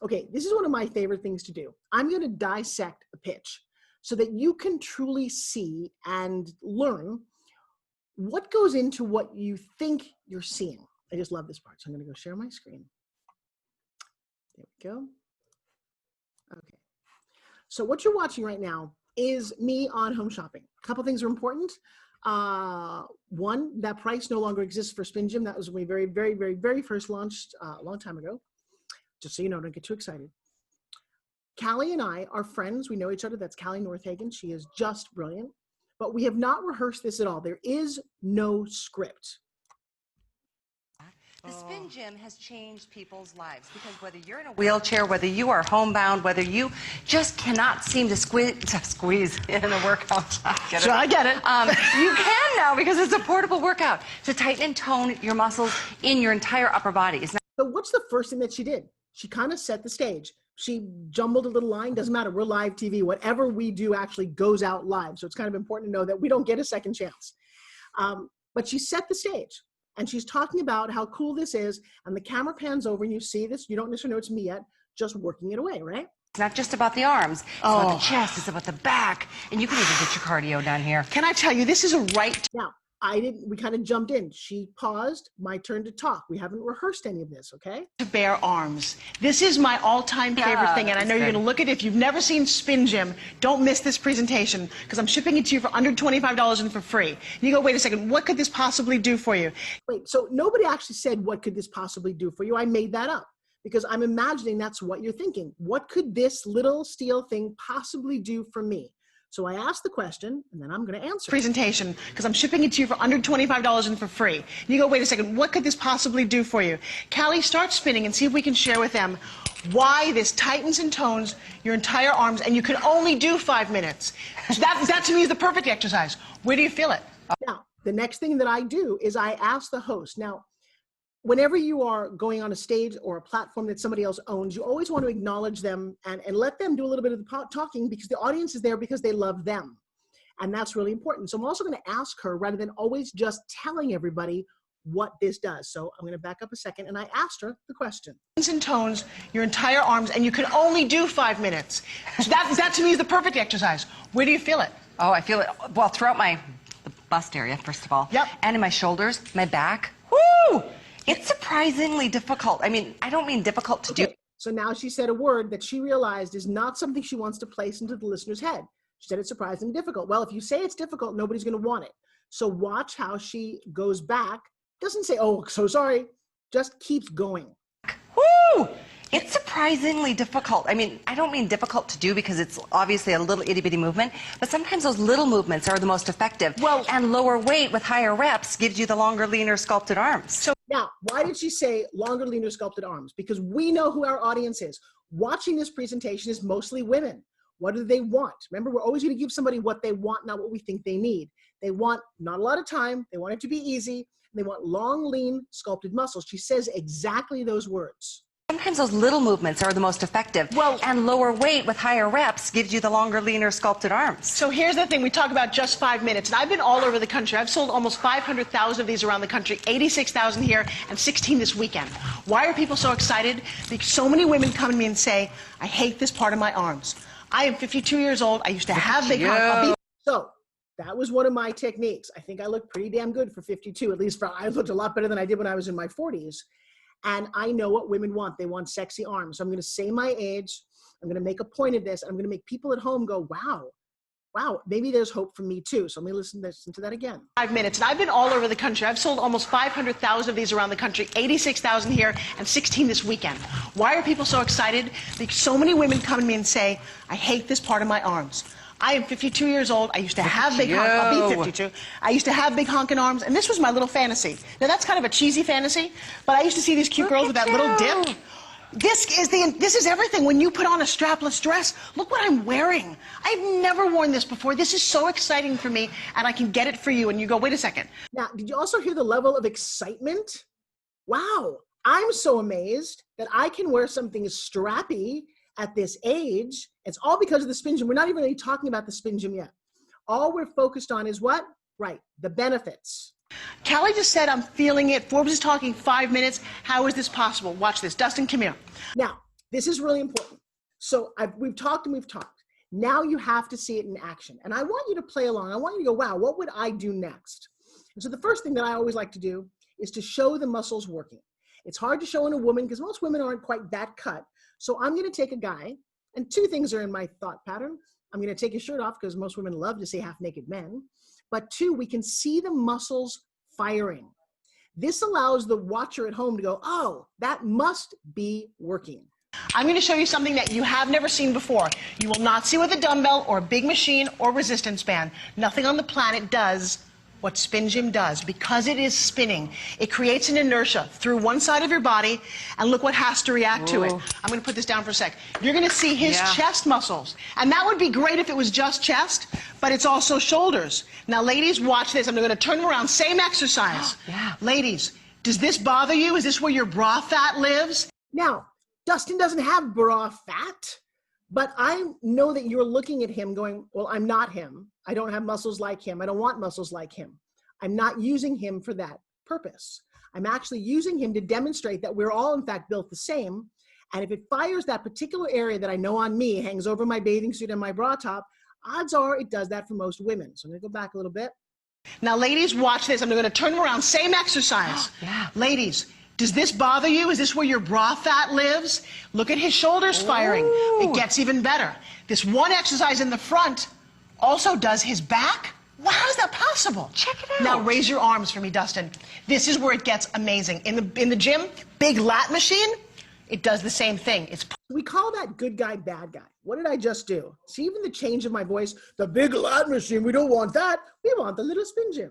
Okay, this is one of my favorite things to do. I'm going to dissect a pitch so that you can truly see and learn what goes into what you think you're seeing. I just love this part. So I'm going to go share my screen. There we go. Okay. So what you're watching right now is me on home shopping. A couple things are important. One, that price no longer exists for SpinGym. That was when we very first launched a long time ago. Just so you know, don't get too excited. Callie and I are friends. We know each other. That's Callie Northagen. She is just brilliant. But we have not rehearsed this at all. There is no script. The SpinGym has changed people's lives because whether you're in a wheelchair, whether you are homebound, whether you just cannot seem to squeeze in a workout. I get it. You can now because it's a portable workout to tighten and tone your muscles in your entire upper body. So what's the first thing that she did? She kind of set the stage. She jumbled a little line. Doesn't matter. We're live TV. Whatever we do actually goes out live. So it's kind of important to know that we don't get a second chance. But she set the stage. And she's talking about how cool this is. And the camera pans over and you see this. You don't necessarily know it's me yet. Just working it away, right? It's not just about the arms. It's about the chest. It's about the back. And you can even get your cardio down here. Can I tell you, this is a right. Now, we kind of jumped in. She paused, my turn to talk. We haven't rehearsed any of this, okay? To bare arms. This is my all-time favorite thing, and I know you're gonna look at it. If you've never seen SpinGym, don't miss this presentation, because I'm shipping it to you for under $25 and for free. And you go, wait a second, what could this possibly do for you? Wait, so nobody actually said, what could this possibly do for you? I made that up, because I'm imagining that's what you're thinking. What could this little steel thing possibly do for me? So I asked the question, and then I'm going to answer. Presentation, because I'm shipping it to you for under $25 and for free. And you go, wait a second, what could this possibly do for you? Callie, start spinning and see if we can share with them why this tightens and tones your entire arms, and you can only do 5 minutes. So that to me is the perfect exercise. Where do you feel it? Now, the next thing that I do is I ask the host. Now, whenever you are going on a stage or a platform that somebody else owns, you always want to acknowledge them and let them do a little bit of the talking, because the audience is there because they love them. And that's really important. So I'm also going to ask her, rather than always just telling everybody what this does. So I'm going to back up a second, and I asked her the question. And tones your entire arms, and you can only do 5 minutes. So that to me is the perfect exercise. Where do you feel it? Oh, I feel it, well, throughout the bust area, first of all. Yep. And in my shoulders, my back. Woo! It's surprisingly difficult. I mean, I don't mean difficult to do. So now she said a word that she realized is not something she wants to place into the listener's head. She said it's surprisingly difficult. Well, if you say it's difficult, nobody's going to want it. So watch how she goes back. Doesn't say, oh, so sorry. Just keeps going. Woo! It's surprisingly difficult. I mean, I don't mean difficult to do because it's obviously a little itty-bitty movement, but sometimes those little movements are the most effective. Well, and lower weight with higher reps gives you the longer, leaner, sculpted arms. So now, why did she say longer, leaner, sculpted arms? Because we know who our audience is. Watching this presentation is mostly women. What do they want? Remember, we're always going to give somebody what they want, not what we think they need. They want not a lot of time. They want it to be easy. And they want long, lean, sculpted muscles. She says exactly those words. Sometimes those little movements are the most effective. Well, and lower weight with higher reps gives you the longer, leaner, sculpted arms. So here's the thing. We talk about just 5 minutes. And I've been all over the country. I've sold almost 500,000 of these around the country, 86,000 here, and 16 this weekend. Why are people so excited? Because so many women come to me and say, I hate this part of my arms. I am 52 years old. I used to have big arms. So that was one of my techniques. I think I look pretty damn good for 52. At least I looked a lot better than I did when I was in my 40s. And I know what women want. They want sexy arms. So I'm going to say my age. I'm going to make a point of this. I'm going to make people at home go, wow, maybe there's hope for me too. So let me listen to that again. 5 minutes. And I've been all over the country. I've sold almost 500,000 of these around the country, 86,000 here, and 16 this weekend. Why are people so excited? Because so many women come to me and say, I hate this part of my arms. I am 52 years old. I used to have big I'll be 52. I used to have big honking arms, and this was my little fantasy. Now, that's kind of a cheesy fantasy, but I used to see these cute girls with that little dip. This is everything. When you put on a strapless dress, look what I'm wearing. I've never worn this before. This is so exciting for me, and I can get it for you. And you go, wait a second. Now, did you also hear the level of excitement? Wow, I'm so amazed that I can wear something strappy at this age. It's all because of the SpinGym. We're not even really talking about the SpinGym yet. All we're focused on is what? Right, the benefits. Callie just said, I'm feeling it. Forbes is talking 5 minutes. How is this possible? Watch this. Dustin, come here. Now, This is really important. So we've talked and we've talked. Now you have to see it in action. And I want you to play along. I want you to go, wow, what would I do next? And so the first thing that I always like to do is to show the muscles working. It's hard to show in a woman because most women aren't quite that cut. So I'm going to take a guy, and two things are in my thought pattern. I'm going to take his shirt off because most women love to see half-naked men. But two, we can see the muscles firing. This allows the watcher at home to go, oh, that must be working. I'm going to show you something that you have never seen before. You will not see with a dumbbell or a big machine or resistance band. Nothing on the planet does what SpinGym does. Because it is spinning, it creates an inertia through one side of your body, and look what has to react to it. I'm going to put this down for a sec. You're going to see his chest muscles, and that would be great if it was just chest, but it's also shoulders. Now, ladies, watch this. I'm going to turn them around. Same exercise. Ladies, does this bother you? Is this where your bra fat lives? Now, Dustin doesn't have bra fat, but I know that you're looking at him going, well, I'm not him. I don't have muscles like him. I don't want muscles like him. I'm not using him for that purpose. I'm actually using him to demonstrate that we're all, in fact, built the same. And if it fires that particular area that I know on me, hangs over my bathing suit and my bra top, odds are it does that for most women. So I'm going to go back a little bit. Now, ladies, watch this. I'm going to turn them around. Same exercise. Ladies, does this bother you? Is this where your bra fat lives? Look at his shoulders firing. It gets even better. This one exercise in the front also does his back. Wow, how is that possible? Check it out. Now raise your arms for me, Dustin. This is where it gets amazing. In the gym, big lat machine, it does the same thing. We call that good guy, bad guy. What did I just do? See, even the change of my voice, the big lat machine, we don't want that. We want the little SpinGym.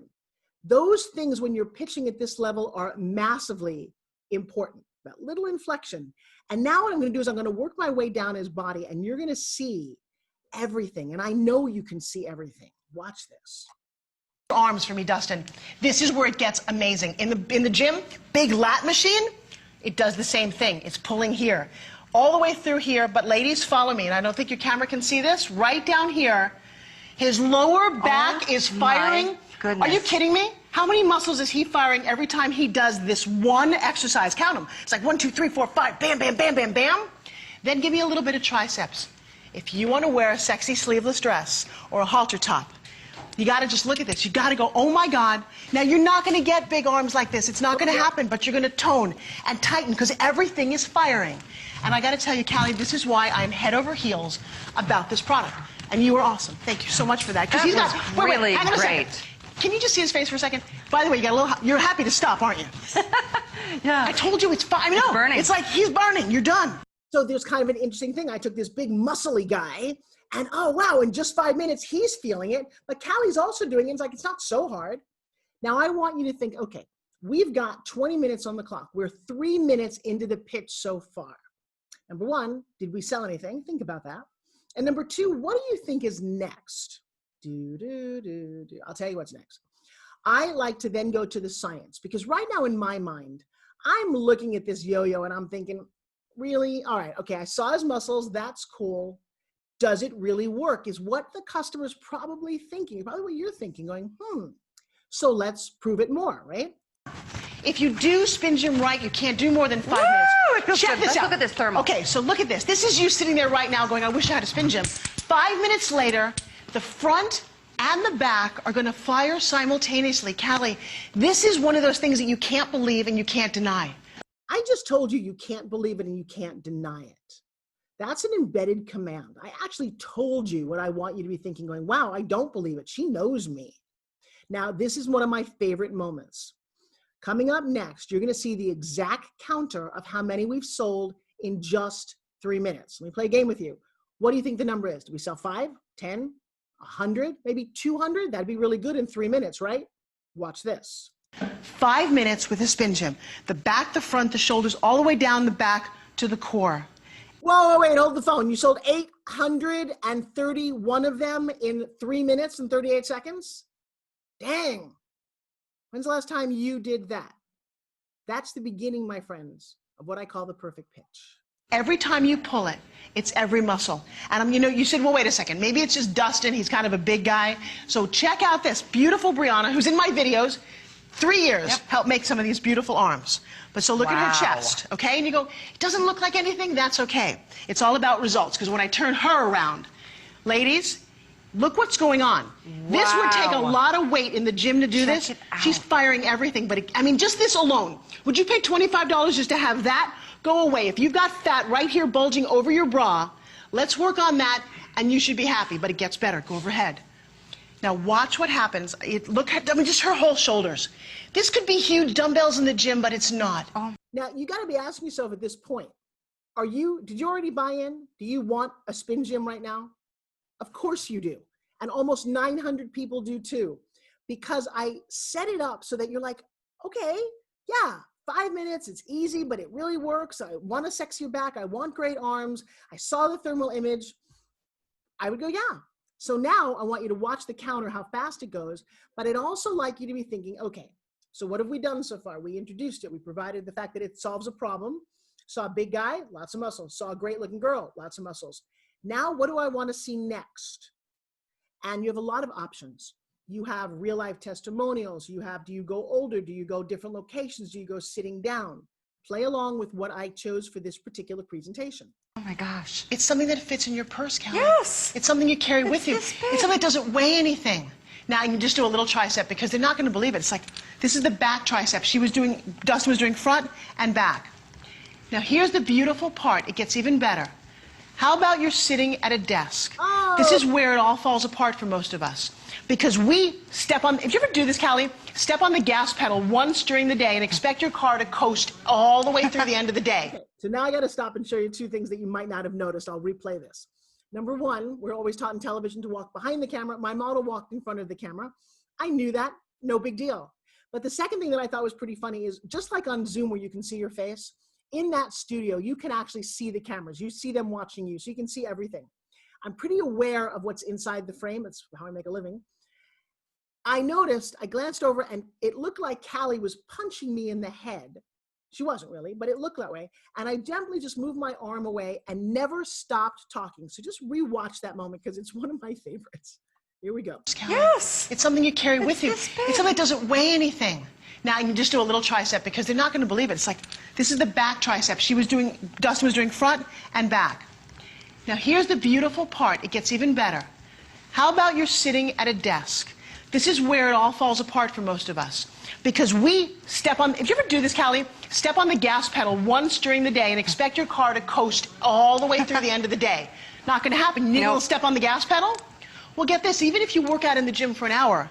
Those things, when you're pitching at this level, are massively important. That little inflection. And now what I'm going to do is I'm going to work my way down his body, and you're going to see everything. And I know you can see everything. Watch this. Arms for me, Dustin. This is where it gets amazing. In the gym, big lat machine, it does the same thing. It's pulling here, all the way through here. But ladies, follow me. And I don't think your camera can see this. Right down here, his lower back is firing. Goodness. Are you kidding me? How many muscles is he firing every time he does this one exercise? Count them. It's like 1, 2, 3, 4, 5. Bam, bam, bam, bam, bam. Then give me a little bit of triceps. If you want to wear a sexy sleeveless dress or a halter top, you got to just look at this. You got to go, oh my God. Now, you're not going to get big arms like this. It's not going to happen, but you're going to tone and tighten because everything is firing. And I got to tell you, Callie, this is why I'm head over heels about this product. And you were awesome. Thank you so much for that. That he's was got, really hang on a great. second. Can you just see his face for a second? By the way, you're happy to stop, aren't you? Yeah. I told you it's fine. It's burning. It's like he's burning. You're done. So there's kind of an interesting thing. I took this big muscly guy, and oh wow, in just 5 minutes, he's feeling it. But Callie's also doing it. It's like, it's not so hard. Now I want you to think, okay, we've got 20 minutes on the clock. We're 3 minutes into the pitch so far. Number one, did we sell anything? Think about that. And number two, what do you think is next? I'll tell you what's next. I like to then go to the science, because right now in my mind, I'm looking at this yo-yo and I'm thinking, really? All right, okay, I saw his muscles, that's cool. Does it really work? Is what the customer's probably thinking, probably what you're thinking, going, so let's prove it more, right? If you do SpinGym right, you can't do more than 5 minutes. Check this out. Look at this thermal. Okay, so look at this. This is you sitting there right now going, I wish I had a SpinGym. 5 minutes later, the front and the back are going to fire simultaneously. Callie, this is one of those things that you can't believe and you can't deny. I just told you you can't believe it and you can't deny it. That's an embedded command. I actually told you what I want you to be thinking, going, wow, I don't believe it. She knows me. Now, this is one of my favorite moments. Coming up next, you're going to see the exact counter of how many we've sold in just 3 minutes. Let me play a game with you. What do you think the number is? Do we sell 5, 10, 100, maybe 200? That'd be really good in 3 minutes, right? Watch this. 5 minutes with a SpinGym. The back, the front, the shoulders, all the way down the back to the core. Whoa, wait, hold the phone. You sold 831 of them in 3 minutes and 38 seconds? Dang. When's the last time you did that? That's the beginning, my friends, of what I call the perfect pitch. Every time you pull it, it's every muscle. And you said, well, wait a second. Maybe it's just Dustin. He's kind of a big guy. So check out this beautiful Brianna, who's in my videos. 3 years Yep. helped make some of these beautiful arms. But so look at her Wow. chest, okay? And you go, it doesn't look like anything, that's okay. It's all about results, because when I turn her around, ladies, look what's going on. This would take a Wow. lot of weight in the gym to do Check this. it out. She's firing everything, but I mean, just this alone. Would you pay $25 just to have that go away? If you've got fat right here bulging over your bra, let's work on that, and you should be happy, but it gets better. Go overhead. Now watch what happens. Look at, I mean, just her whole shoulders. This could be huge dumbbells in the gym, but it's not. Oh. Now, you got to be asking yourself at this point, did you already buy in? Do you want a SpinGym right now? Of course you do. And almost 900 people do too, because I set it up so that you're like, okay, yeah, 5 minutes, it's easy, but it really works. I want a sexier back. I want great arms. I saw the thermal image. I would go, yeah. So now I want you to watch the counter, how fast it goes, but I'd also like you to be thinking, okay, so what have we done so far? We introduced it. We provided the fact that it solves a problem. Saw a big guy, lots of muscles. Saw a great looking girl, lots of muscles. Now, what do I want to see next? And you have a lot of options. You have real life testimonials. You have, do you go older? Do you go different locations? Do you go sitting down? Play along with what I chose for this particular presentation. Oh my gosh. It's something that fits in your purse, Kelly. Yes. It's something you carry with you. this big. It's something that doesn't weigh anything. Now you can just do a little tricep, because they're not going to believe it. It's like, this is the back tricep. Dustin was doing front and back. Now here's the beautiful part. It gets even better. How about you're sitting at a desk? Oh. This is where it all falls apart for most of us. Because we step on, if you ever do this, Callie, step on the gas pedal once during the day and expect your car to coast all the way through the end of the day. Okay, so now I got to stop and show you two things that you might not have noticed. I'll replay this. Number one, we're always taught in television to walk behind the camera. My model walked in front of the camera. I knew that, no big deal. But the second thing that I thought was pretty funny is, just like on Zoom where you can see your face, in that studio, you can actually see the cameras. You see them watching you, so you can see everything. I'm pretty aware of what's inside the frame. That's how I make a living. I noticed, I glanced over, and it looked like Callie was punching me in the head. She wasn't really, but it looked that way. And I gently just moved my arm away and never stopped talking. So just rewatch that moment, because it's one of my favorites. Here we go. Yes. It's something you carry with you. this big. It's something that doesn't weigh anything. Now you can just do a little tricep, because they're not going to believe it. It's like, this is the back tricep. Dustin was doing front and back. Now here's the beautiful part. It gets even better. How about you're sitting at a desk? This is where it all falls apart for most of us. Because we step on, if you ever do this, Callie, step on the gas pedal once during the day and expect your car to coast all the way through the end of the day. Not going to happen. You need a little step on the gas pedal? Well, get this, even if you work out in the gym for an hour,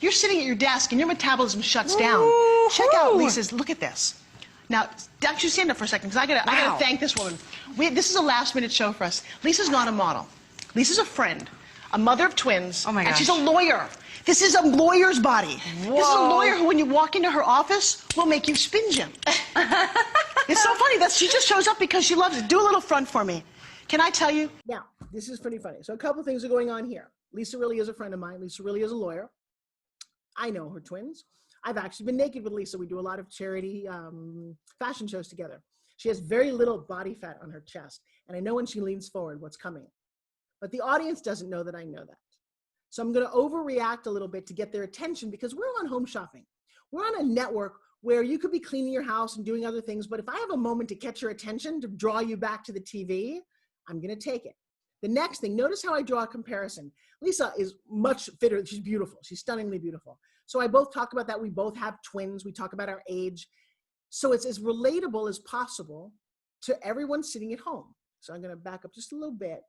you're sitting at your desk and your metabolism shuts down. Check out Lisa's, look at this. Now, actually stand up for a second, because I gotta thank this woman. This is a last-minute show for us. Lisa's not a model. Lisa's a friend, a mother of twins. Oh my gosh. And she's a lawyer. This is a lawyer's body. Whoa. This is a lawyer who, when you walk into her office, will make you SpinGym. It's so funny that she just shows up because she loves it. Do a little front for me. Can I tell you? Now, this is pretty funny. So a couple things are going on here. Lisa really is a friend of mine. Lisa really is a lawyer. I know her twins. I've actually been naked with Lisa. We do a lot of charity fashion shows together. She has very little body fat on her chest. And I know when she leans forward what's coming. But the audience doesn't know that I know that. So I'm going to overreact a little bit to get their attention, because we're on home shopping. We're on a network where you could be cleaning your house and doing other things. But if I have a moment to catch your attention, to draw you back to the TV, I'm going to take it. The next thing, notice how I draw a comparison. Lisa is much fitter. She's beautiful. She's stunningly beautiful. So I both talk about that. We both have twins. We talk about our age. So it's as relatable as possible to everyone sitting at home. So I'm going to back up just a little bit.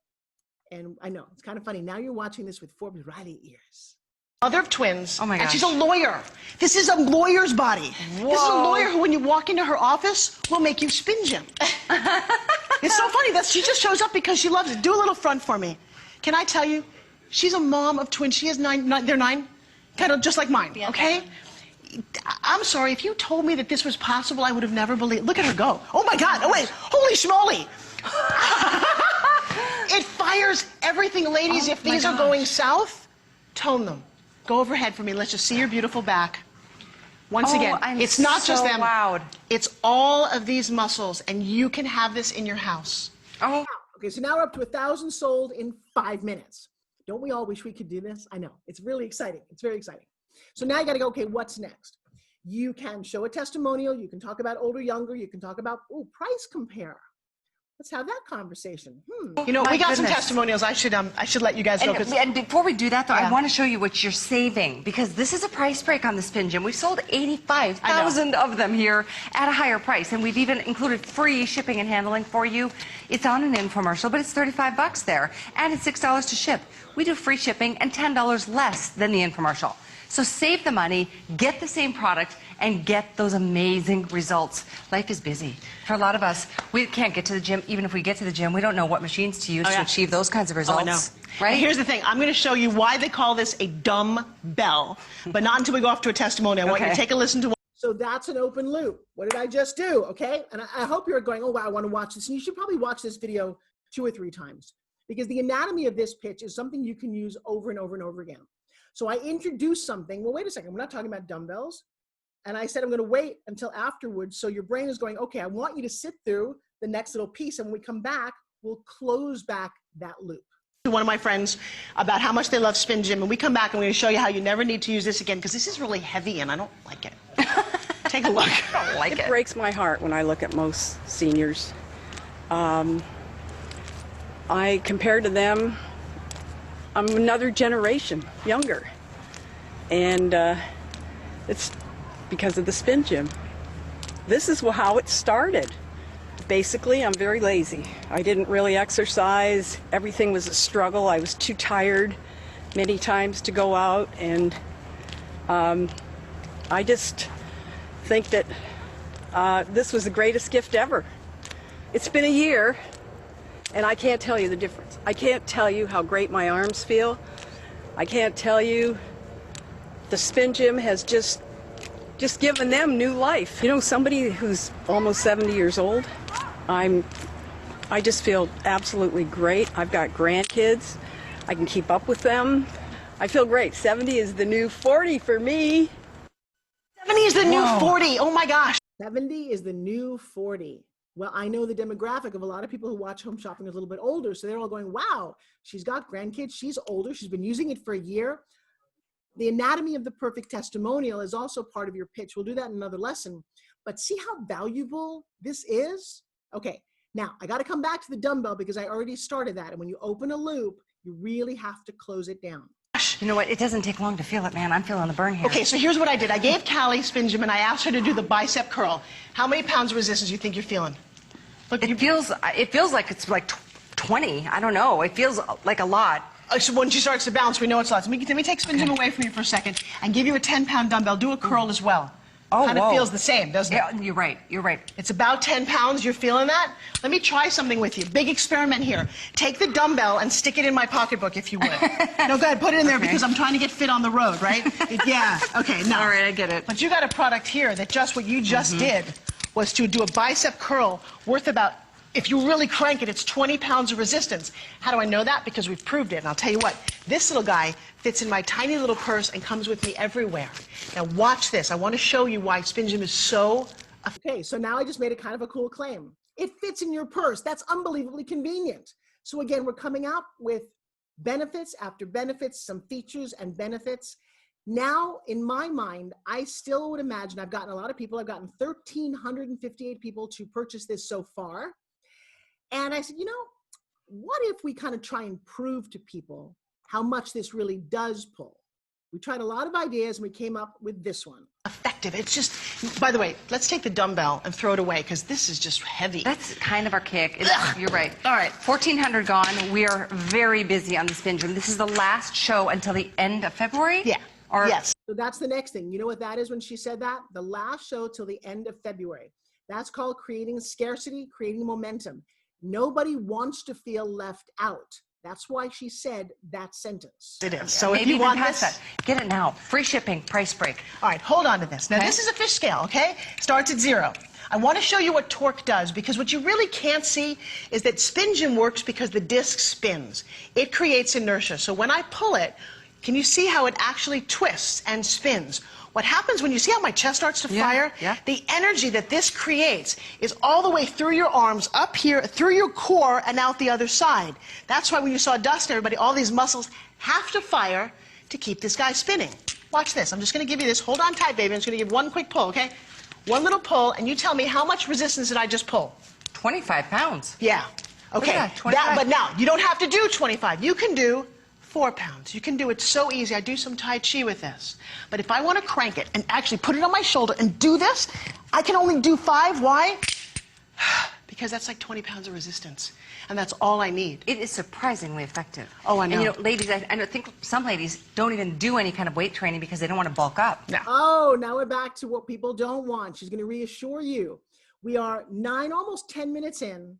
And I know, it's kind of funny. Now you're watching this with Forbes Riley ears. Mother of twins. Oh my gosh. And she's a lawyer. This is a lawyer's body. Whoa. This is a lawyer who, when you walk into her office, will make you SpinGym. It's so funny that she just shows up because she loves it. Do a little front for me. Can I tell you? She's a mom of twins. She has nine, they're 9, kind of just like mine, Yeah, okay? I'm sorry, if you told me that this was possible, I would have never believed. Look at her go. Oh my God, oh wait, holy schmoly. It fires everything, ladies. If these are going south, tone them. Go overhead for me. Let's just see your beautiful back. Once again, I'm it's not so just them. wowed. It's all of these muscles, and you can have this in your house. Oh. Okay, so now we're up to 1,000 sold in 5 minutes. Don't we all wish we could do this? I know, it's really exciting. It's very exciting. So now you gotta go, okay, what's next? You can show a testimonial. You can talk about older, younger. You can talk about, price compare. Let's have that conversation. You know, we got some goodness. testimonials. I should let you guys go. And before we do that, though, Yeah. I want to show you what you're saving, because this is a price break on the SpinGym. We've sold 85,000 of them here at a higher price, and we've even included free shipping and handling for you. It's on an infomercial, but it's $35 there, and it's $6 to ship. We do free shipping and $10 less than the infomercial. So save the money, get the same product, and get those amazing results. Life is busy. For a lot of us, we can't get to the gym. Even if we get to the gym, we don't know what machines to use to achieve those kinds of results. I know. Right? And here's the thing. I'm going to show you why they call this a dumbbell, but not until we go off to a testimonial. I want you to take a listen to one. So that's an open loop. What did I just do? Okay. And I hope you're going, oh, wow, I want to watch this. And you should probably watch this video 2 or 3 times, because the anatomy of this pitch is something you can use over and over and over again. So I introduced something. Well, wait a second. We're not talking about dumbbells. And I said, I'm going to wait until afterwards. So your brain is going, okay, I want you to sit through the next little piece. And when we come back, we'll close back that loop. To one of my friends about how much they love SpinGym. And we come back and we're going to show you how you never need to use this again, because this is really heavy and I don't like it. Take a look. I don't like it. It breaks my heart when I look at most seniors. I compare to them, I'm another generation younger. And it's because of the SpinGym. This is how it started. Basically, I'm very lazy. I didn't really exercise. Everything was a struggle. I was too tired many times to go out. And I just think that this was the greatest gift ever. It's been a year, and I can't tell you the difference. I can't tell you how great my arms feel. I can't tell you, the SpinGym has just given them new life. You know, somebody who's almost 70 years old, I just feel absolutely great. I've got grandkids. I can keep up with them. I feel great. 70 is the new 40 for me. 70 is the new 40. Oh my gosh. 70 is the new 40. Well, I know the demographic of a lot of people who watch Home Shopping is a little bit older. So they're all going, wow, she's got grandkids. She's older. She's been using it for a year. The anatomy of the perfect testimonial is also part of your pitch. We'll do that in another lesson. But see how valuable this is? Okay, now I got to come back to the dumbbell because I already started that. And when you open a loop, you really have to close it down. You know what? It doesn't take long to feel it, man. I'm feeling the burn here. Okay, so here's what I did. I gave Callie SpinGym and I asked her to do the bicep curl. How many pounds of resistance do you think you're feeling? Look, It feels like it's like 20. I don't know. It feels like a lot. So when she starts to bounce, we know it's lots. Let me take SpinGym away from you for a second and give you a 10-pound dumbbell. Do a curl as well. Oh, kind of feels the same, doesn't it? Yeah, you're right. You're right. It's about 10 pounds. You're feeling that? Let me try something with you. Big experiment here. Take the dumbbell and stick it in my pocketbook, if you would. No, go ahead. Put it in there because I'm trying to get fit on the road, right? Yeah. Okay. No. All right, I get it. But you got a product here that just what you just did was to do a bicep curl worth about, if you really crank it, it's 20 pounds of resistance. How do I know that? Because we've proved it. And I'll tell you what, this little guy fits in my tiny little purse and comes with me everywhere. Now watch this. I want to show you why SpinGym is so... Okay, so now I just made a kind of a cool claim. It fits in your purse. That's unbelievably convenient. So again, we're coming up with benefits after benefits, some features and benefits. Now, in my mind, I still would imagine, I've gotten a lot of people, I've gotten 1,358 people to purchase this so far. And I said, you know, what if we kind of try and prove to people how much this really does pull? We tried a lot of ideas and we came up with this one. Effective. It's just, by the way, let's take the dumbbell and throw it away because this is just heavy. That's kind of archaic. You're right. All right. 1,400 gone. We are very busy on the SpinGym. This is the last show until the end of February? Yeah. Or yes. So that's the next thing. You know what that is when she said that? The last show till the end of February. That's called creating scarcity, creating momentum. Nobody wants to feel left out. That's why she said that sentence. It is. So if maybe you want past this, that, get it now. Free shipping, price break. all right, hold on to this. Now, Okay. this is a fish scale, okay? Starts at 0. I want to show you what torque does because what you really can't see is that SpinGym works because the disc spins. It creates inertia. So when I pull it, can you see how it actually twists and spins? What happens when you see how my chest starts to fire? Yeah. The energy that this creates is all the way through your arms, up here, through your core, and out the other side. That's why when you saw Dustin, everybody, all these muscles have to fire to keep this guy spinning. Watch this. I'm just going to give you this. Hold on tight, baby. I'm just going to give one quick pull, okay? One little pull, and you tell me how much resistance did I just pull? 25 pounds. Yeah. Okay. That, 25. But now, you don't have to do 25. You can do 4 pounds. You can do it so easy. I do some Tai Chi with this. But if I want to crank it and actually put it on my shoulder and do this, I can only do 5. Why? Because that's like 20 pounds of resistance. And that's all I need. It is surprisingly effective. Oh, I know. And you know, ladies, I think some ladies don't even do any kind of weight training because they don't want to bulk up. No. Oh, now we're back to what people don't want. She's going to reassure you. We are 9, almost 10 minutes in.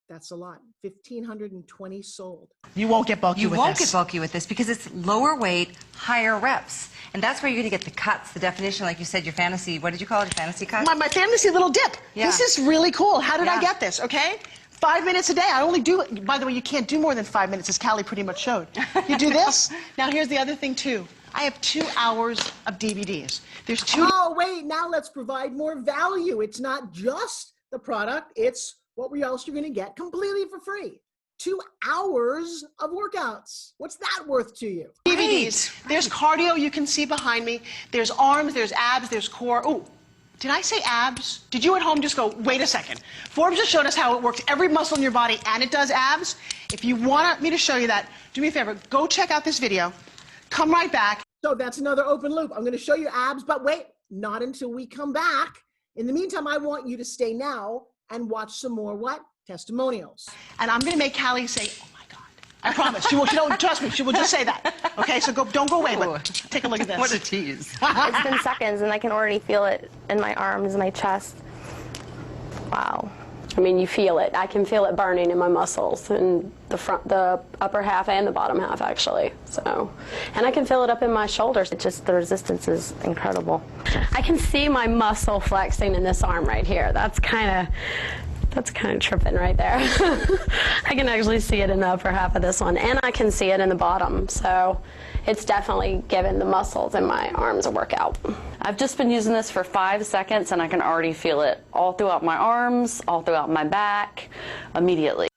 That's a lot. 1,520 sold. You won't get bulky with this. You won't get bulky with this because it's lower weight, higher reps. And that's where you're going to get the cuts, the definition, like you said, your fantasy, what did you call it, your fantasy cut? My fantasy little dip. Yeah. This is really cool. How did I Yeah. get this, okay? 5 minutes a day. I only do, by the way, you can't do more than 5 minutes, as Callie pretty much showed. You do this. Now, here's the other thing, too. I have 2 hours of DVDs. There's 2. Oh, wait, now let's provide more value. It's not just the product, it's what else you're going to get completely for free. 2 hours of workouts. What's that worth to you? DVDs. Right. There's cardio you can see behind me. There's arms, there's abs, there's core. Oh, did I say abs? Did you at home just go, wait a second? Forbes just showed us how it works every muscle in your body and it does abs. If you want me to show you that, do me a favor, go check out this video. Come right back. So that's another open loop. I'm going to show you abs, but wait, not until we come back. In the meantime, I want you to stay now and watch some more what? Testimonials. And I'm going to make Callie say, oh my God. I promise. She don't trust me. She will just say that. Okay, so don't go away, but take a look at this. What a tease. It's been seconds, and I can already feel it in my arms, my chest. Wow. I mean, you feel it. I can feel it burning in my muscles, in the upper half and the bottom half, actually. So, and I can feel it up in my shoulders. It just, the resistance is incredible. I can see my muscle flexing in this arm right here. That's kind of tripping right there. I can actually see it in the upper half of this one, and I can see it in the bottom. So it's definitely given the muscles in my arms a workout. I've just been using this for 5 seconds, and I can already feel it all throughout my arms, all throughout my back, immediately.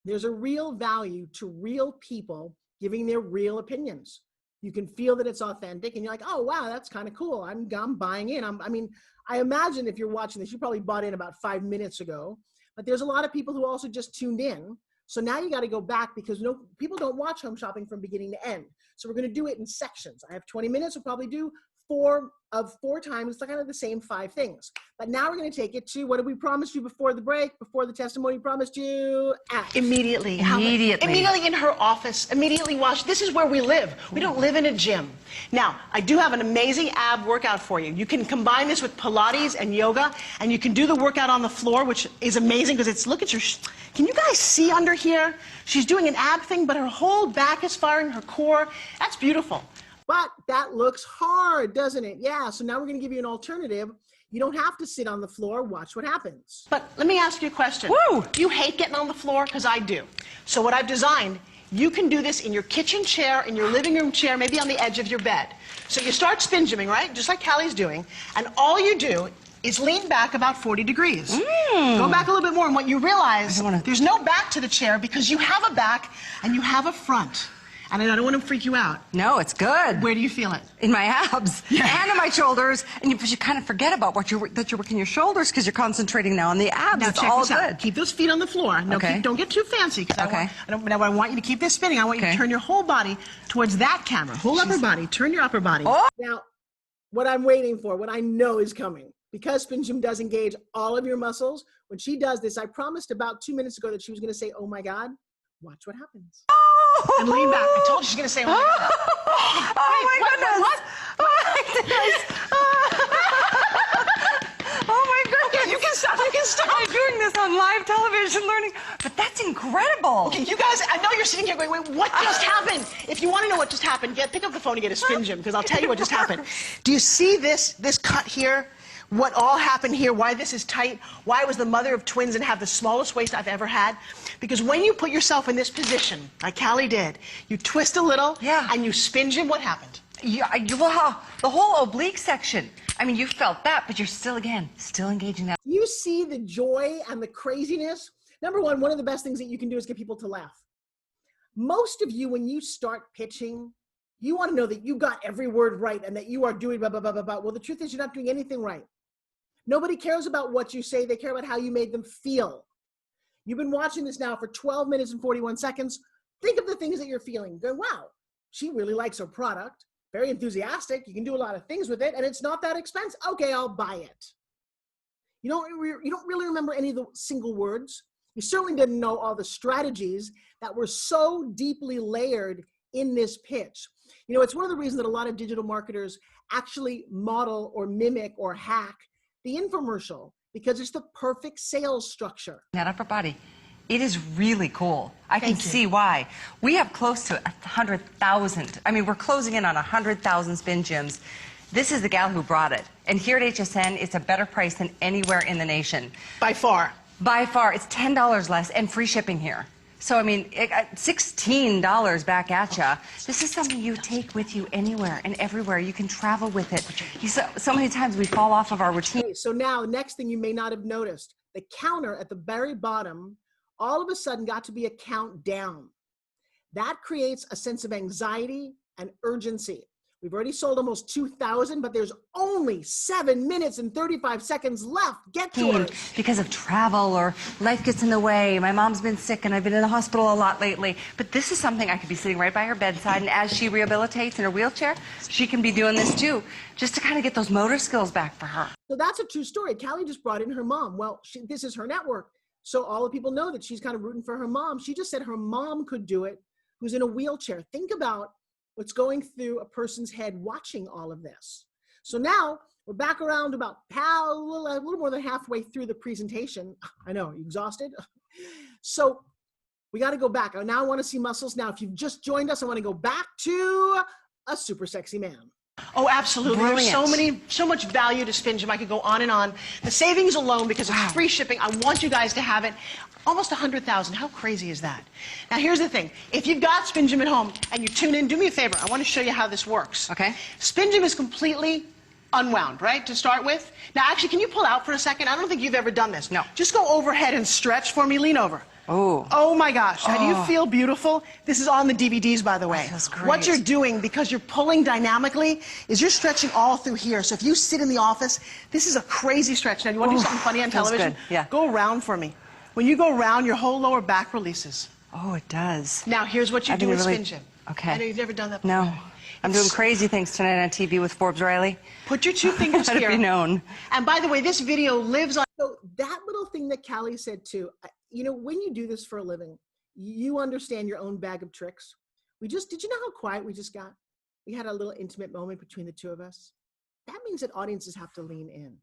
There's a real value to real people giving their real opinions. You can feel that it's authentic, and you're like, oh, wow, that's kind of cool. I'm buying in. I mean, I imagine if you're watching this, you probably bought in about 5 minutes ago, but there's a lot of people who also just tuned in. So now you got to go back because people don't watch home shopping from beginning to end. So we're going to do it in sections. I have 20 minutes. We'll probably do 4 times, kind of the same 5 things. But now we're going to take it to what did we promise you before the break, before the testimony promised you? Immediately. Immediately. Immediately in her office. Immediately watch. This is where we live. We don't live in a gym. Now, I do have an amazing ab workout for you. You can combine this with Pilates and yoga, and you can do the workout on the floor, which is amazing because it's, look at your, can you guys see under here? She's doing an ab thing, but her whole back is firing, her core. That's beautiful. But that looks hard, doesn't it? Yeah, so now we're going to give you an alternative. You don't have to sit on the floor. Watch what happens. But let me ask you a question. Woo! Do you hate getting on the floor? Because I do. So what I've designed, you can do this in your kitchen chair, in your living room chair, maybe on the edge of your bed. So you start spin gymming, right? Just like Callie's doing. And all you do is lean back about 40 degrees. Go back a little bit more, and what you realize, there's no back to the chair because you have a back and you have a front. And I don't want to freak you out. No, it's good. Where do you feel it? In my abs and in my shoulders, and you kind of forget about that you're working your shoulders because you're concentrating now on the abs. Now it's check all this good. out. Keep those feet on the floor. No, Okay. don't get too fancy. Okay. I want you to keep this spinning. I want you to Okay. turn your whole body towards that camera. Whole upper body. Turn your upper body. Oh. Now, what I'm waiting for, what I know is coming, because SpinGym does engage all of your muscles, when she does this, I promised about 2 minutes ago that she was going to say, oh my God, watch what happens. And lean back. I told you she's going to say, oh my God. Oh my goodness! What? Oh my goodness! Okay, you can stop. You can stop. I'm doing this on live television, learning, but that's incredible. Okay, you guys, I know you're sitting here going, wait, what just happened? If you want to know what just happened, pick up the phone and get a SpinGym, because I'll tell you what just happened. Do you see this cut here? What all happened here, why this is tight, why I was the mother of twins and have the smallest waist I've ever had? Because when you put yourself in this position, like Callie did, you twist a little, and you SpinGym, what happened? The whole oblique section. I mean, you felt that, but you're still engaging that. You see the joy and the craziness? Number one of the best things that you can do is get people to laugh. Most of you, when you start pitching, You want to know that you got every word right and that you are doing blah, blah, blah, blah, blah. Well, the truth is you're not doing anything right. Nobody cares about what you say. They care about how you made them feel. You've been watching this now for 12 minutes and 41 seconds. Think of the things that you're feeling. Go, wow, she really likes her product. Very enthusiastic. You can do a lot of things with it, and it's not that expensive. Okay, I'll buy it. You don't really remember any of the single words. You certainly didn't know all the strategies that were so deeply layered in this pitch. You know, it's one of the reasons that a lot of digital marketers actually model or mimic or hack the infomercial, because it's the perfect sales structure. That upper body, it is really cool. I can see why. We have close to 100,000. I mean, we're closing in on 100,000 SpinGyms. This is the gal who brought it. And here at HSN, it's a better price than anywhere in the nation. By far. By far. It's $10 less and free shipping here. So, I mean, $16 back at you. This is something you take with you anywhere and everywhere. You can travel with it. So many times we fall off of our routine. Okay, so now, next thing you may not have noticed, the counter at the very bottom all of a sudden got to be a countdown. That creates a sense of anxiety and urgency. We've already sold almost 2,000, but there's only 7 minutes and 35 seconds left. Get yours. Because of travel or life gets in the way. My mom's been sick and I've been in the hospital a lot lately. But this is something I could be sitting right by her bedside, and as she rehabilitates in her wheelchair, she can be doing this too, just to kind of get those motor skills back for her. So that's a true story. Callie just brought in her mom. Well, this is her network. So all the people know that she's kind of rooting for her mom. She just said her mom could do it, who's in a wheelchair. Think about what's going through a person's head watching all of this. So now we're back around about a little more than halfway through the presentation. I know, you exhausted? So we got to go back. Now I want to see muscles. Now, if you've just joined us, I want to go back to a super sexy man. Oh, absolutely. Brilliant. There's so much value to SpinGym. I could go on and on. The savings alone, because it's free shipping, I want you guys to have it. Almost 100,000. How crazy is that? Now, here's the thing. If you've got SpinGym at home and you tune in, do me a favor. I want to show you how this works. Okay. SpinGym is completely unwound, right, to start with. Now, actually, can you pull out for a second? I don't think you've ever done this. No. Just go overhead and stretch for me. Lean over. Oh. Oh my gosh. How do you feel beautiful? This is on the DVDs, by the way. That feels great. What you're doing, because you're pulling dynamically, is you're stretching all through here. So if you sit in the office, this is a crazy stretch. Now, you want to do something funny on feels television? good. Yeah. Go around for me. When you go around, your whole lower back releases. Oh, it does. Now, here's what you do with really... SpinGym. Okay. I know you've never done that before. No. I'm doing crazy things tonight on TV with Forbes Riley. Put your two fingers Let here. it be known. And by the way, this video lives on... So that little thing that Callie said too, you know, when you do this for a living, you understand your own bag of tricks. Did you know how quiet we just got? We had a little intimate moment between the two of us. That means that audiences have to lean in.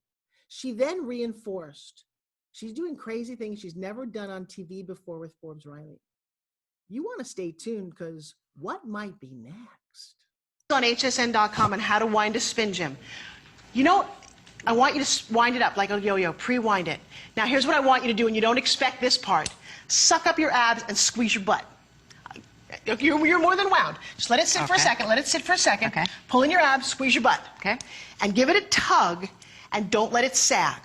She then reinforced, she's doing crazy things she's never done on TV before with Forbes Riley. You want to stay tuned, because what might be next? On hsn.com on how to wind a SpinGym. You know, I want you to wind it up like a yo-yo, pre-wind it. Now, here's what I want you to do, and you don't expect this part. Suck up your abs and squeeze your butt. You're more than wound. Just let it sit for a second. Let it sit for a second. Okay. Pull in your abs, squeeze your butt. Okay. And give it a tug, and don't let it sag.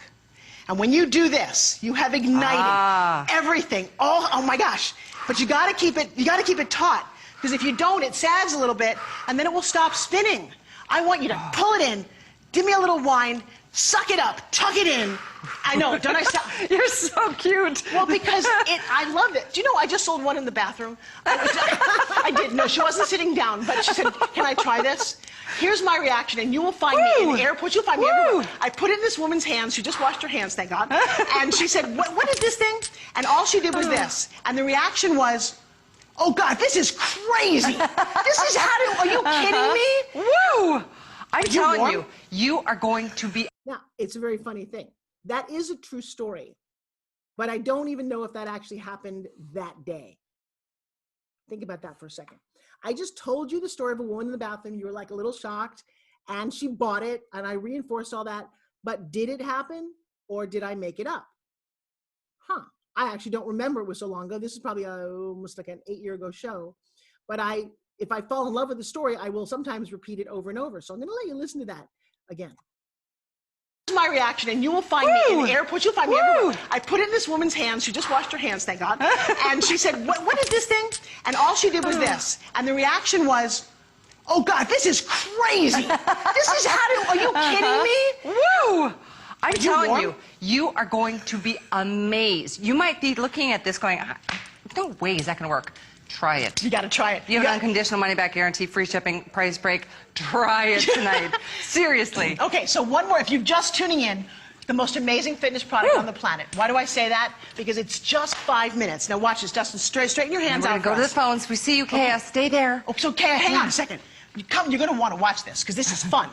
And when you do this, you have ignited everything. Oh my gosh. But you gotta keep it taut. Because if you don't, it sags a little bit, and then it will stop spinning. I want you to pull it in, give me a little wind, suck it up, tuck it in. I know, don't I sound... You're so cute. Well, because I love it. Do you know, I just sold one in the bathroom. I did. No, she wasn't sitting down, but she said, can I try this? Here's my reaction, and you will find me in airports. You'll find me everywhere. I put it in this woman's hands. She just washed her hands, thank God. And she said, what is this thing? And all she did was this. And the reaction was, oh, God, this is crazy. This is are you kidding me? Woo! I'm telling you, you are going to be... Now, it's a very funny thing. That is a true story, but I don't even know if that actually happened that day. Think about that for a second. I just told you the story of a woman in the bathroom. You were like a little shocked, and she bought it, and I reinforced all that. But did it happen, or did I make it up? I actually don't remember. It was so long ago. This is probably almost like an 8-year-ago show. But if I fall in love with the story, I will sometimes repeat it over and over. So I'm going to let you listen to that again. My reaction, and you will find me in airports. You'll find me everywhere. I put it in this woman's hands. She just washed her hands, thank God. And she said, what is this thing? And all she did was this. And the reaction was, Oh God, this is crazy. This is are you kidding me? Woo! I'm telling warm? you, you are going to be amazed. You might be looking at this going, no way is that going to work. Try it. You gotta try it. You have an unconditional money-back guarantee, free shipping, price break. Try it tonight. Seriously. Okay, so one more. If you're just tuning in, the most amazing fitness product on the planet. Why do I say that? Because it's just 5 minutes. Now watch this, Dustin. Straighten your hands We're out. going to go to the phones. We see you, Kaya. Stay there. Oh, so Kaya, hang on a second. You're going to want to watch this because this is fun.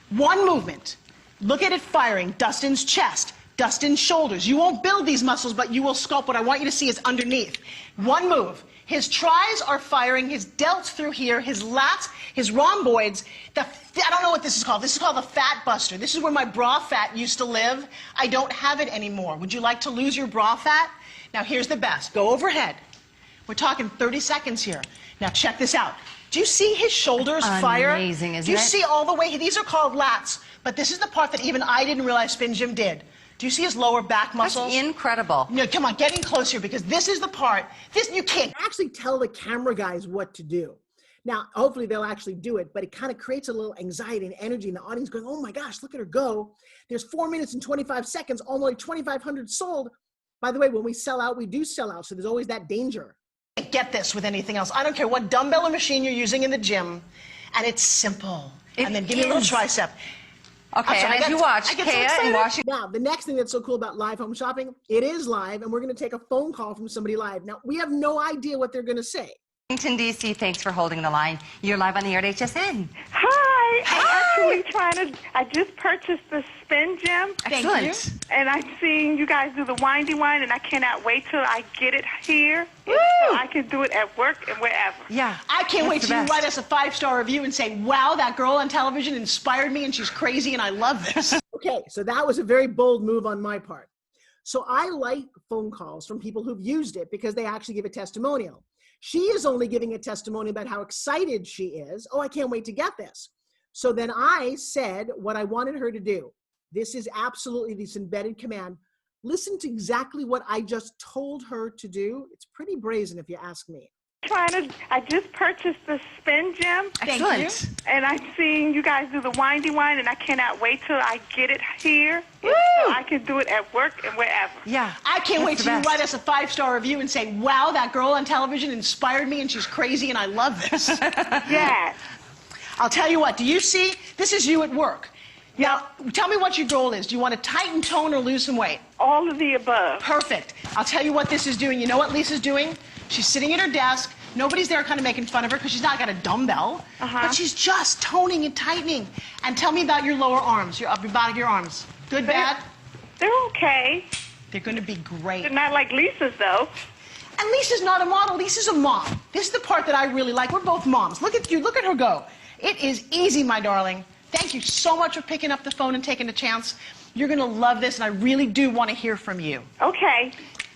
One movement. Look at it firing. Dustin's chest, Dustin's shoulders. You won't build these muscles, but you will sculpt. What I want you to see is underneath. One move. His tris are firing, his delts through here, his lats, his rhomboids. I don't know what this is called. This is called the fat buster. This is where my bra fat used to live. I don't have it anymore. Would you like to lose your bra fat? Now here's the best. Go overhead. We're talking 30 seconds here. Now check this out. Do you see his shoulders fire? Amazing, isn't it? Do you see all the way? These are called lats, but this is the part that even I didn't realize SpinGym did. Do you see his lower back muscles? That's incredible. No, come on, get in closer because this is the part. You can't Actually tell the camera guys what to do. Now, hopefully they'll actually do it, but it kind of creates a little anxiety and energy in the audience going, oh my gosh, look at her go. There's 4 minutes and 25 seconds, almost 2,500 sold. By the way, when we sell out, we do sell out, so there's always that danger. get this with anything else. I don't care what dumbbell or machine you're using in the gym, and it's simple. And then give me a little tricep. Okay, and as you watch, Kaya and Washington. Now, the next thing that's so cool about live home shopping, it is live, and we're going to take a phone call from somebody live. Now, we have no idea what they're going to say. Washington, D.C., thanks for holding the line. You're live on the air at HSN. Hi, I'm actually I just purchased the SpinGym. Excellent. And I'm seeing you guys do the windy wind, and I cannot wait till I get it here. So I can do it at work and wherever. Yeah. I can't wait till you write us a 5-star review and say, wow, that girl on television inspired me and she's crazy and I love this. Okay, so that was a very bold move on my part. So I like phone calls from people who've used it because they actually give a testimonial. She is only giving a testimony about how excited she is. Oh, I can't wait to get this. So then I said what I wanted her to do. This is absolutely this embedded command. Listen to exactly what I just told her to do. It's pretty brazen if you ask me. I just purchased the SpinGym. Excellent. And I'm seeing you guys do the windy wind, and I cannot wait till I get it here. So I can do it at work and wherever. Yeah. I can't wait till you write us a 5-star review and say, wow, that girl on television inspired me and she's crazy and I love this. Yes. I'll tell you what, do you see? This is you at work. Now, tell me what your goal is. Do you want to tighten, tone, or lose some weight? All of the above. Perfect. I'll tell you what this is doing. You know what Lisa's doing? She's sitting at her desk. Nobody's there kind of making fun of her because she's not got a dumbbell. But she's just toning and tightening. And tell me about your lower arms, your upper body of your arms. Good, bad? They're okay. They're going to be great. They're not like Lisa's, though. And Lisa's not a model. Lisa's a mom. This is the part that I really like. We're both moms. Look at you. Look at her go. It is easy, my darling. Thank you so much for picking up the phone and taking a chance. You're going to love this, and I really do want to hear from you. Okay.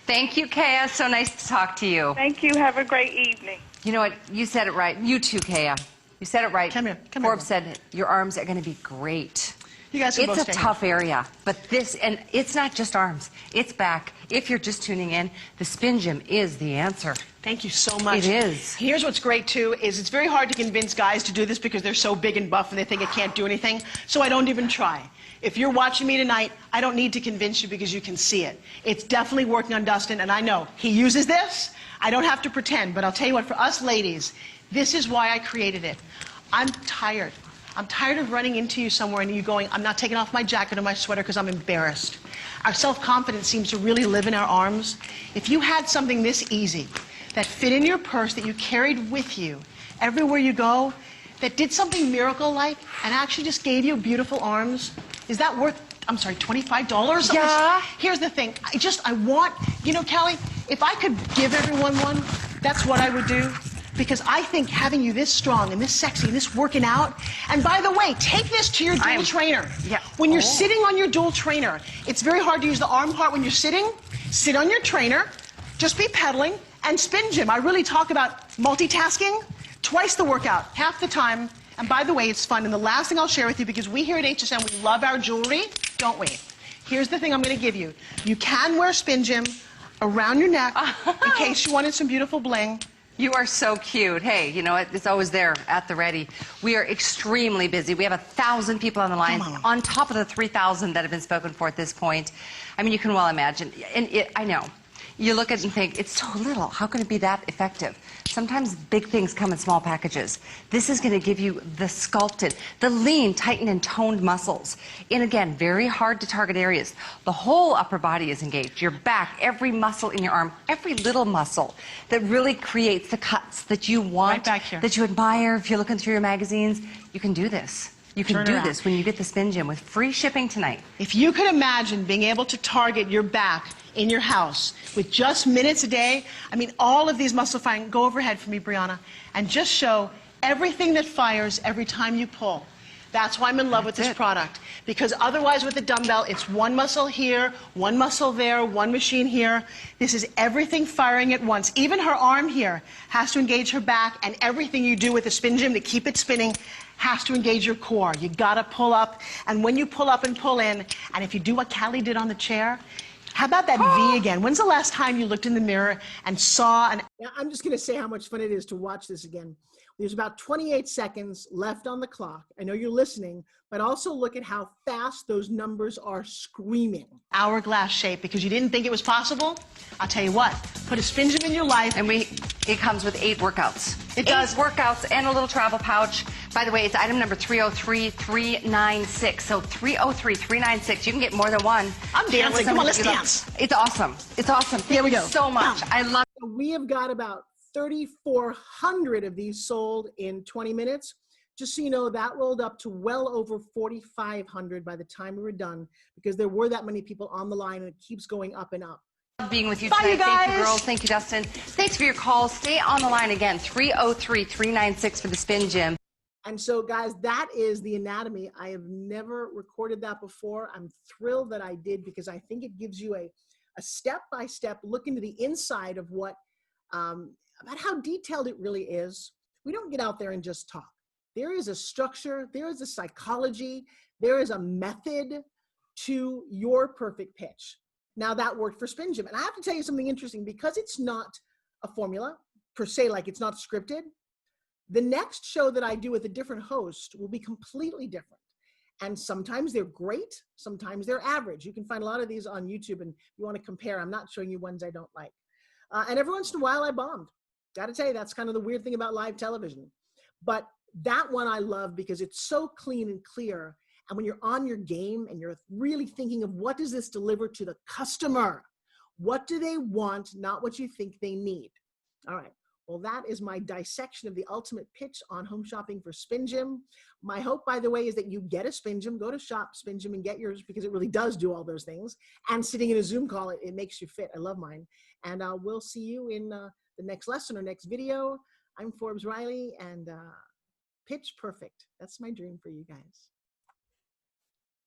Thank you, Kaya. So nice to talk to you. Thank you. Have a great evening. You know what? You said it right. You too, Kaya. You said it right. Come here. Come Forbes here. said your arms are going to be great. You guys are both It's a tough area, but and it's not just arms. It's back. If you're just tuning in, the SpinGym is the answer. Thank you so much. It is. Here's what's great, too, is it's very hard to convince guys to do this because they're so big and buff and they think it can't do anything, so I don't even try. If you're watching me tonight, I don't need to convince you because you can see it. It's definitely working on Dustin, and I know he uses this. I don't have to pretend, but I'll tell you what, for us ladies, this is why I created it. I'm tired. I'm tired of running into you somewhere and you going, I'm not taking off my jacket or my sweater because I'm embarrassed. Our self-confidence seems to really live in our arms. If you had something this easy that fit in your purse that you carried with you everywhere you go, that did something miracle-like and actually just gave you beautiful arms, is that worth, I'm sorry, $25? Yeah. Here's the thing. I want, you know, Callie, if I could give everyone one, that's what I would do. Because I think having you this strong and this sexy and this working out, and by the way, take this to your dual trainer. Yeah. When you're sitting on your dual trainer, it's very hard to use the arm part when you're sitting. Sit on your trainer, just be pedaling, and SpinGym. I really talk about multitasking, twice the workout, half the time. And by the way, it's fun. And the last thing I'll share with you, because we here at HSN, we love our jewelry, don't we? Here's the thing I'm going to give you. You can wear SpinGym around your neck in case you wanted some beautiful bling. You are so cute. Hey, you know what? It's always there at the ready. We are extremely busy. We have 1,000 people on the line, on top of the 3,000 that have been spoken for at this point. I mean, you can well imagine. And I know. You look at it and think, it's so little. How can it be that effective? Sometimes big things come in small packages. This is going to give you the sculpted, the lean, tightened, and toned muscles. In, again, very hard to target areas. The whole upper body is engaged. Your back, every muscle in your arm, every little muscle that really creates the cuts that you want, Right back here. that you admire. If you're looking through your magazines, you can do this. You can Turn do around. this when you get the SpinGym with free shipping tonight. If you could imagine being able to target your back in your house with just minutes a day, I mean, all of these muscle firing, go overhead for me, Brianna, and just show everything that fires every time you pull. That's why I'm in love with this product. Because otherwise with the dumbbell, it's one muscle here, one muscle there, one machine here. This is everything firing at once. Even her arm here has to engage her back, and everything you do with the SpinGym to keep it spinning has to engage your core. You gotta pull up, and when you pull up and pull in, and if you do what Callie did on the chair, how about that V again? When's the last time you looked in the mirror and saw an... Now, I'm just going to say how much fun it is to watch this again. There's about 28 seconds left on the clock. I know you're listening, but also look at how fast those numbers are screaming. hourglass shape because you didn't think it was possible? I'll tell you what, put a SpinGym in your life. And it comes with 8 workouts. It does. 8 workouts and a little travel pouch. By the way, it's item number 303396. So 303396. You can get more than one. I'm dancing. Come on, let's dance. It's awesome. It's awesome. Here we go. So much. I love it. We have got about 3,400 of these sold in 20 minutes. Just so you know, that rolled up to well over 4,500 by the time we were done because there were that many people on the line and it keeps going up and up. Being with you Bye, tonight. you guys. Thank you, girls. Thank you, Dustin. Thanks for your calls. Stay on the line again. 303396 for the SpinGym. And so, guys, that is the anatomy. I have never recorded that before. I'm thrilled that I did because I think it gives you a step-by-step look into the inside of what, about how detailed it really is. We don't get out there and just talk. There is a structure, there is a psychology, there is a method to your perfect pitch. Now that worked for SpinGym. And I have to tell you something interesting because it's not a formula per se, like it's not scripted. The next show that I do with a different host will be completely different. And sometimes they're great, sometimes they're average. You can find a lot of these on YouTube and if you want to compare, I'm not showing you ones I don't like. And every once in a while I bombed. Gotta tell you, that's kind of the weird thing about live television. But that one I love because it's so clean and clear. And when you're on your game and you're really thinking of what does this deliver to the customer? What do they want, not what you think they need? All right. Well, that is my dissection of the ultimate pitch on home shopping for SpinGym. My hope, by the way, is that you get a SpinGym, go to shop SpinGym and get yours because it really does do all those things. And sitting in a Zoom call, it makes you fit. I love mine. And we'll see you in the next lesson or next video. I'm Forbes Riley and pitch perfect. That's my dream for you guys.